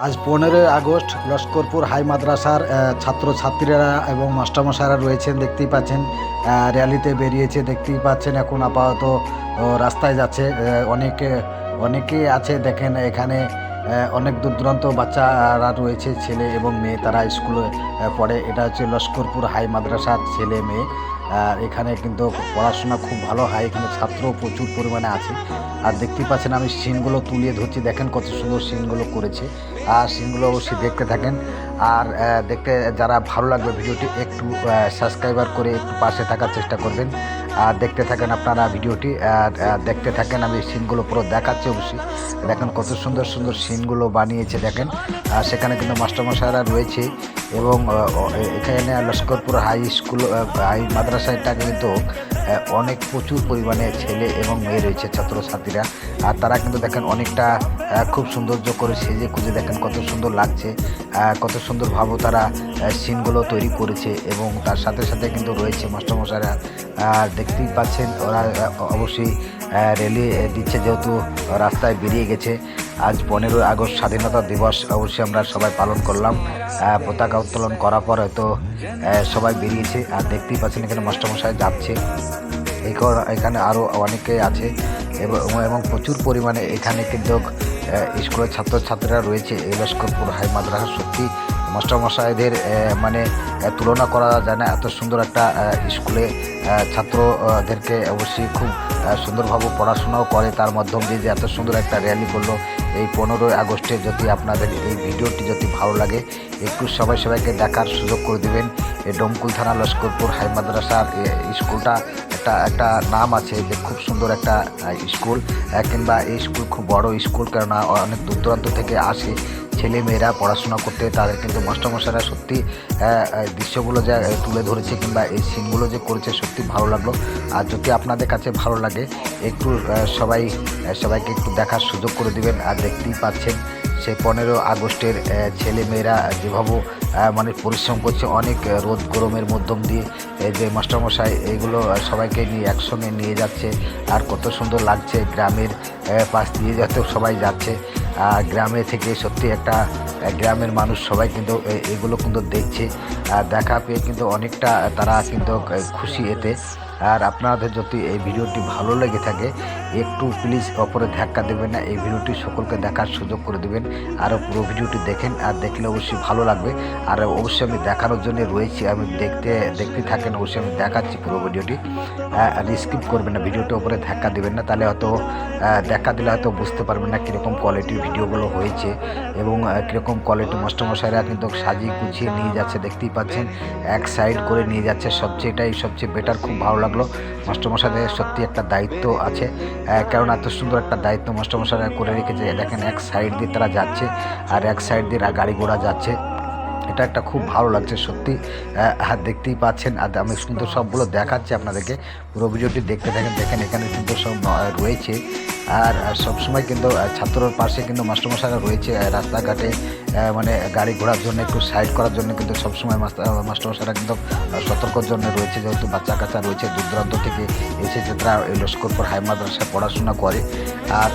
আজ 15ই August Laskarpur high মাদ্রাসার ছাত্রছাত্রীরা এবং মাস্টারমশাইরা রয়েছেন, দেখতেই পাচ্ছেন। র্যালিতে বেরিয়েছে, দেখতেই পাচ্ছেন। এখন আপাতত রাস্তায় যাচ্ছে। অনেকেই আছে, দেখেন এখানে অনেক দূর দূরান্ত বাচ্চারা রয়েছে, ছেলে এবং মেয়ে, তারা স্কুলে পড়ে। এটা হচ্ছে লস্করপুর হাই মাদ্রাসার ছেলে মেয়ে। আর এখানে কিন্তু পড়াশোনা খুব ভালো হয়, এখানে ছাত্র প্রচুর পরিমাণে আছে। আর দেখতেই পাচ্ছেন, আমি সিনগুলো তুলিয়ে ধরছি, দেখেন কত সুন্দর সিনগুলো করেছে। আর সিনগুলো অবশ্যই দেখতে থাকেন। আর দেখতে যারা ভালো লাগবে ভিডিওটি একটু সাবস্ক্রাইবার করে একটু পাশে থাকার চেষ্টা করবেন। আর দেখতে থাকেন আপনারা ভিডিওটি, দেখতে থাকেন। আমি সিনগুলো পুরো দেখাচ্ছি অবশ্যই। দেখেন কত সুন্দর সুন্দর সিনগুলো বানিয়েছে, দেখেন। আর সেখানে কিন্তু মাস্টারমশাইরা রয়েছে এবং এখানে লস্করপুর হাই স্কুল হাই মাদ্রাসাটা কিন্তু অনেক প্রচুর পরিমাণে ছেলে এবং মেয়ে রয়েছে, ছাত্রছাত্রীরা। আর তারা কিন্তু দেখেন অনেকটা খুব সৌন্দর্য করে সেজে খুঁজে, দেখেন কত সুন্দর লাগছে, কত সুন্দরভাবে তারা সিনগুলো তৈরি করেছে। এবং তার সাথে সাথে কিন্তু রয়েছে মাস্টারমশাইরা। আর দেখতেই পাচ্ছেন ওরা অবশ্যই র্যালি দিচ্ছে, যেহেতু রাস্তায় বেরিয়ে গেছে। আজ 15ই আগস্ট স্বাধীনতা দিবস অবশ্যই আমরা সবাই পালন করলাম। পতাকা উত্তোলন করার পর হয়তো সবাই বেরিয়েছে। আর দেখতেই পাচ্ছেন এখানে মাস্টারমশাই যাচ্ছে, এখানে আরও অনেকে আছে এবং প্রচুর পরিমাণে এখানে কিন্তু স্কুলের ছাত্রছাত্রীরা রয়েছে। এই লস্করপুর হাই মাদ্রাসা সত্যি মাস্টারমশাইদের মানে তুলনা করা যায় না। এত সুন্দর একটা স্কুলে ছাত্রদেরকে অবশ্যই খুব সুন্দরভাবে পড়াশোনাও করে, তার মাধ্যম দিয়ে যে এত সুন্দর একটা র্যালি করলো এই 15ই আগস্টে। যদি আপনাদের এই ভিডিওটি যদি ভালো লাগে, একটু সবাইকে দেখার সুযোগ করে দেবেন। এই ডোমকুল থানা লস্করপুর হাই মাদ্রাসার স্কুলটা একটা নাম আছে, যে খুব সুন্দর একটা স্কুল, কিংবা এই স্কুল খুব বড় স্কুল, কেননা অনেক দূর দূরান্ত থেকে আসে ছেলে মেয়েরা পড়াশোনা করতে। তাদের কিন্তু মাস্টারমশাইরা সত্যি দৃশ্যগুলো যা তুলে ধরেছে কিংবা এই সিনগুলো যে করেছে, সত্যি ভালো লাগলো। আর যদি আপনাদের কাছে ভালো লাগে, একটু সবাইকে একটু দেখার সুযোগ করে দিবেন। আর দেখতেই পাচ্ছেন সেই 15ই আগস্টের ছেলে মেয়েরা যেভাবে মানে পরিশ্রম করছে, অনেক রোদ গরমের মধ্যম দিয়ে যে মাস্টারমশাই এইগুলো সবাইকে নিয়ে একসঙ্গে নিয়ে যাচ্ছে। আর কত সুন্দর লাগছে, গ্রামের পাশ দিয়ে যত সবাই যাচ্ছে। গ্রামে থেকে সত্যি একটা গ্রামের মানুষ সবাই কিন্তু এগুলো কিন্তু দেখছে। দেখা পেয়ে কিন্তু অনেকটা তারা কিন্তু খুশি এতে। আর আপনাদের যদি এই ভিডিওটি ভালো লেগে থাকে, একটু প্লিজ অপরে ধাক্কা দেবেন না, এই ভিডিওটি সকলকে দেখার সুযোগ করে দেবেন। আর পুরো ভিডিওটি দেখেন, আর দেখলে অবশ্যই ভালো লাগবে। আর অবশ্যই আমি দেখানোর জন্য রয়েছি, আমি দেখতে থাকেন, অবশ্যই আমি দেখাচ্ছি পুরো ভিডিওটি। আর স্কিপ করবেন না, ভিডিওটি ওপরে ধাক্কা দেবেন না, তাহলে হয়তো দেখা দিলে হয়তো বুঝতে পারবেন না কীরকম কোয়ালিটির ভিডিওগুলো হয়েছে এবং কীরকম কোয়ালিটি মাস্টারমশাইরা কিন্তু সাজিয়ে গুছিয়ে নিয়ে যাচ্ছে। দেখতেই পাচ্ছেন এক সাইড করে নিয়ে যাচ্ছে, এটাই সবচেয়ে বেটার। খুব ভালো লাগলো। মাস্টারমশাইদের সত্যি একটা দায়িত্ব আছে, কারণ এত সুন্দর একটা দায়িত্ব মাস্টারমশাইরা করে রেখেছে। দেখেন এক সাইড দিয়ে তারা যাচ্ছে আর এক সাইড দিয়ে গাড়ি ঘোড়া যাচ্ছে। এটা একটা খুব ভালো লাগছে সত্যি। দেখতেই পাচ্ছেন, আর আমি সুন্দর সবগুলো দেখাচ্ছি আপনাদেরকে, পুরো ভিডিওটি দেখতে থাকেন। দেখেন এখানে কিন্তু সব রয়েছে। আর সবসময় কিন্তু ছাত্রর পাশে কিন্তু মাস্টারমশাইরা রয়েছে রাস্তাঘাটে, মানে গাড়ি ঘোড়ার জন্য একটু সাইড করার জন্য কিন্তু সবসময় মাস্টারমশাইরা কিন্তু সতর্কর জন্য রয়েছে, যেহেতু বাচ্চা কাচ্চা রয়েছে দূর দূরান্ত থেকে এসেছে, তারা এই লস্করপুর হাই মাদ্রাসায় পড়াশোনা করে। আর